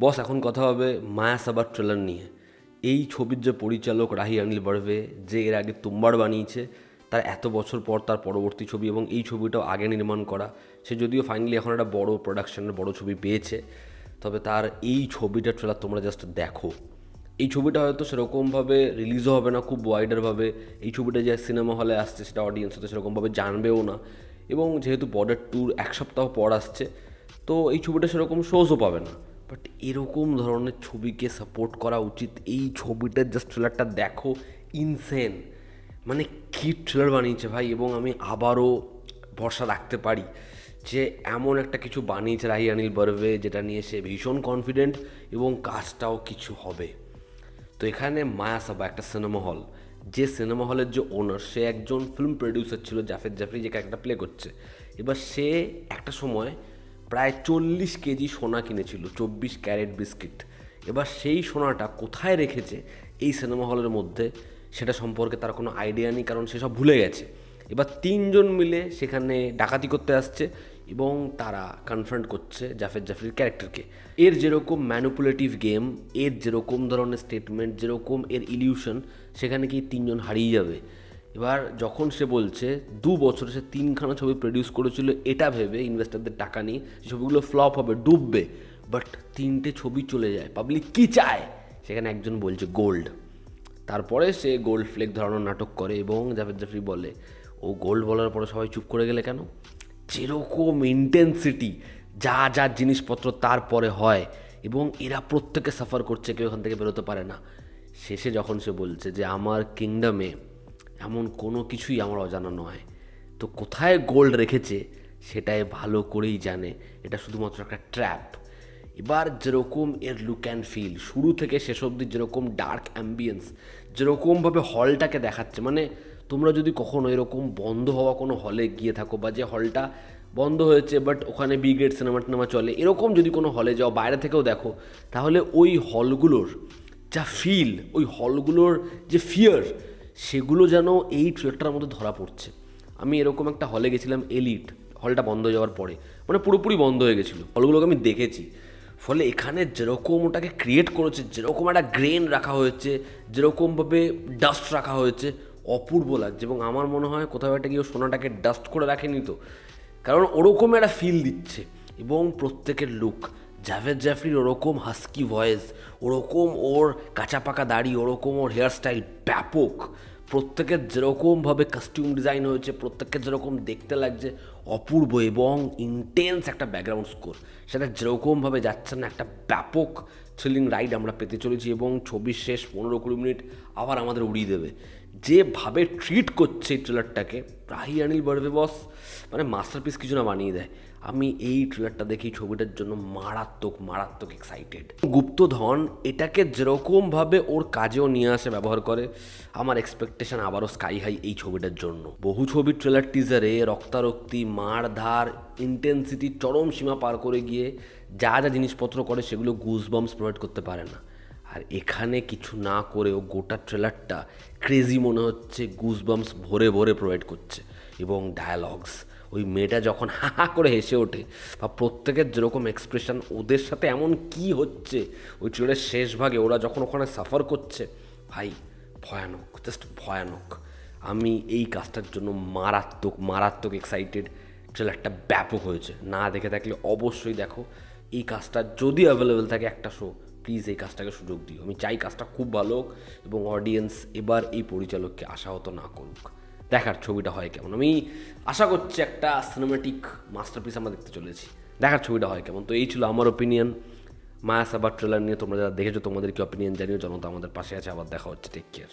বস এখন কথা হবে মায়া সাবার ট্রেলার নিয়ে। এই ছবির যে পরিচালক রাহি অনিল বর্বে, যে এর আগে তুম্বার বানিয়েছে, তার এত বছর পর তার পরবর্তী ছবি এবং এই ছবিটাও আগে নির্মাণ করা, সে যদিও ফাইনালি এখন একটা বড় প্রোডাকশনের বড় ছবি পেয়েছে, তবে তার এই ছবিটার ট্রেলার তোমরা জাস্ট দেখো। এই ছবিটা হয়তো সেরকমভাবে রিলিজও হবে না খুব ওয়াইডারভাবে। এই ছবিটা যে সিনেমা হলে আসছে সেটা অডিয়েন্স হয়তো সেরকমভাবে জানবেও না, এবং যেহেতু বর্ডার ট্যুর এক সপ্তাহ পর আসছে, তো এই ছবিটা সেরকম শোজও পাবে না। বাট এরকম ধরনের ছবিকে সাপোর্ট করা উচিত। এই ছবিটার জাস্ট ট্রেলারটা দেখো, ইনসেন, মানে কী ট্রেলার বানিয়েছে ভাই। এবং আমি আবারও ভরসা রাখতে পারি যে এমন একটা কিছু বানিয়েছে রাহি অনিল বর্বে, যেটা নিয়ে সে ভীষণ কনফিডেন্ট এবং কাজটাও কিছু হবে। তো এখানে মায়াসাবা একটা সিনেমা হল, যে সিনেমা হলের যে ওনার সে একজন ফিল্ম প্রডিউসার ছিল, জাফেদ জাফরি, যে ক্যারেক্টারটা প্লে করছে। এবার সে একটা সময় প্রায় 40 কেজি সোনা কিনেছিল, 24 ক্যারেট বিস্কিট। এবার সেই সোনাটা কোথায় রেখেছে এই সিনেমা হলের মধ্যে সেটা সম্পর্কে তার কোনো আইডিয়া নেই, কারণ সে সব ভুলে গেছে। এবার 3জন মিলে সেখানে ডাকাতি করতে আসছে এবং তারা কনফ্রন্ট করছে জাফেদ জাফরির ক্যারেক্টারকে। এর যেরকম ম্যানিপুলেটিভ গেম, এর যেরকম ধরনের স্টেটমেন্ট, যেরকম এর ইলিউশন, সেখানে কি 3জন হারিয়ে যাবে। এবার যখন সে বলছে 2 বছরে সে 3খানা ছবি প্রডিউস করেছিল এটা ভেবে ইনভেস্টারদের টাকা নিয়ে ছবিগুলো ফ্লপ হবে, ডুববে, বাট 3টে ছবি চলে যায়, পাবলিক কী চায়, সেখানে একজন বলছে গোল্ড। তারপরে সে গোল্ড ফ্লেক ধরানোর নাটক করে এবং জাভেদ জাফরি বলে, ও গোল্ড বলার পরে সবাই চুপ করে গেলে কেন। যেরকম ইন্টেন্সিটি, যা যা জিনিসপত্র তারপরে হয়, এবং এরা প্রত্যেকে সাফার করছে, কেউ এখান থেকে বেরোতে পারে না। শেষে যখন সে বলছে যে আমার কিংডমে এমন কোনো কিছুই আমার অজানা নয়, তো কোথায় গোল্ড রেখেছে সেটাই ভালো করেই জানে, এটা শুধুমাত্র একটা ট্র্যাপ। এবার যেরকম এর লুক অ্যান্ড ফিল শুরু থেকে শেষ অবধি, যেরকম ডার্ক অ্যাম্বিয়েন্স, যেরকমভাবে হলটাকে দেখাচ্ছে, মানে তোমরা যদি কখনো এরকম বন্ধ হওয়া কোনো হলে গিয়ে থাকো, বা যে হলটা বন্ধ হয়েছে বাট ওখানে বি গ্রেড সিনেমা টিনেমা চলে, এরকম যদি কোনো হলে যাও, বাইরে থেকেও দেখো, তাহলে ওই হলগুলোর যা ফিল, ওই হলগুলোর যে ফিয়ার, সেগুলো যেন এই ট্রেলারটার মধ্যে ধরা পড়ছে। আমি এরকম একটা হলে গেছিলাম, এলিট, হলটা বন্ধ হয়ে যাওয়ার পরে, মানে পুরোপুরি বন্ধ হয়ে গেছিলো, হলগুলোকে আমি দেখেছি। ফলে এখানে যেরকম ওটাকে ক্রিয়েট করেছে, যেরকম একটা গ্রেন রাখা হয়েছে, যেরকমভাবে ডাস্ট রাখা হয়েছে, অপূর্ব লাগছে। এবং আমার মনে হয় কোথাও একটা গিয়ে সোনাটাকে ডাস্ট করে রাখেনি তো, কারণ ওরকম একটা ফিল দিচ্ছে। এবং প্রত্যেকের লুক, জাভেদ জাফরির ওরকম হাস্কি ভয়েস, ওরকম ওর কাঁচা পাকা দাড়ি, ওরকম ওর হেয়ার স্টাইল ব্যাপক, প্রত্যেকের যেরকমভাবে কাস্টিউম ডিজাইন হয়েছে, প্রত্যেকের যেরকম দেখতে লাগছে অপূর্ব, এবং ইন্টেন্স একটা ব্যাকগ্রাউন্ড স্কোর, সেটা যেরকমভাবে যাচ্ছে না, একটা ব্যাপক থ্রিলিং রাইড আমরা পেতে চলেছি। এবং ছবির শেষ 15-20 মিনিট আবার আমাদের উড়িয়ে দেবে। যেভাবে ট্রিট করছে এই ট্রেলারটাকে রাহি অনিল বর্বে, বস মানে মাস্টারপিস কিছু না বানিয়ে দেয়। আমি এই ট্রেলারটা দেখে এই ছবিটার জন্য মারাত্মক মারাত্মক এক্সাইটেড। গুপ্তধন এটাকে যেরকমভাবে ওর কাজেও নিয়ে আসে, ব্যবহার করে, আমার এক্সপেকটেশন আবারও স্কাই হাই এই ছবিটার জন্য। বহু ছবির ট্রেলার টিজারে রক্তারক্তি, মারধার, ইন্টেন্সিটি চরম সীমা পার করে গিয়ে যা যা জিনিসপত্র করে সেগুলো গুজবাম্পস প্রোভাইড করতে পারে না। আর এখানে কিছু না করেও গোটা ট্রেলারটা ক্রেজি মনে হচ্ছে, গুজবাম্পস ভরে ভরে প্রোভাইড করছে। এবং ডায়ালগস, ওই মেয়েটা যখন হা হা করে হেসে ওঠে, বা প্রত্যেকের যেরকম এক্সপ্রেশন, ওদের সাথে এমন কি হচ্ছে ওই ট্রেলারের শেষ ভাগে, ওরা যখন ওখানে সাফার করছে, ভাই ভয়ানক, জাস্ট ভয়ানক। আমি এই কাজটার জন্য মারাত্মক মারাত্মক এক্সাইটেড। ট্রেলারটা ব্যাপক হয়েছে, না দেখে থাকলে অবশ্যই দেখো। এই কাজটা যদি অ্যাভেলেবেল থাকে একটা শো, প্লিজ এই কাজটাকে সুযোগ দিও। আমি চাই কাজটা খুব ভালো হোক এবং অডিয়েন্স এবার এই পরিচালককে আশাহত না করুক। দেখার ছবিটা হয় কেমন, আমি আশা করছি একটা সিনেমাটিক মাস্টারপিস আমরা দেখতে চলেছি। দেখার ছবিটা হয় কেমন। তো এই ছিল আমার ওপিনিয়ন মায়াসাবার ট্রেলার নিয়ে। তোমরা যারা দেখেছো তোমাদের কি অপিনিয়ন জানিও। জনতা আমাদের পাশে আছে। আবার দেখা হচ্ছে, টেক কেয়ার।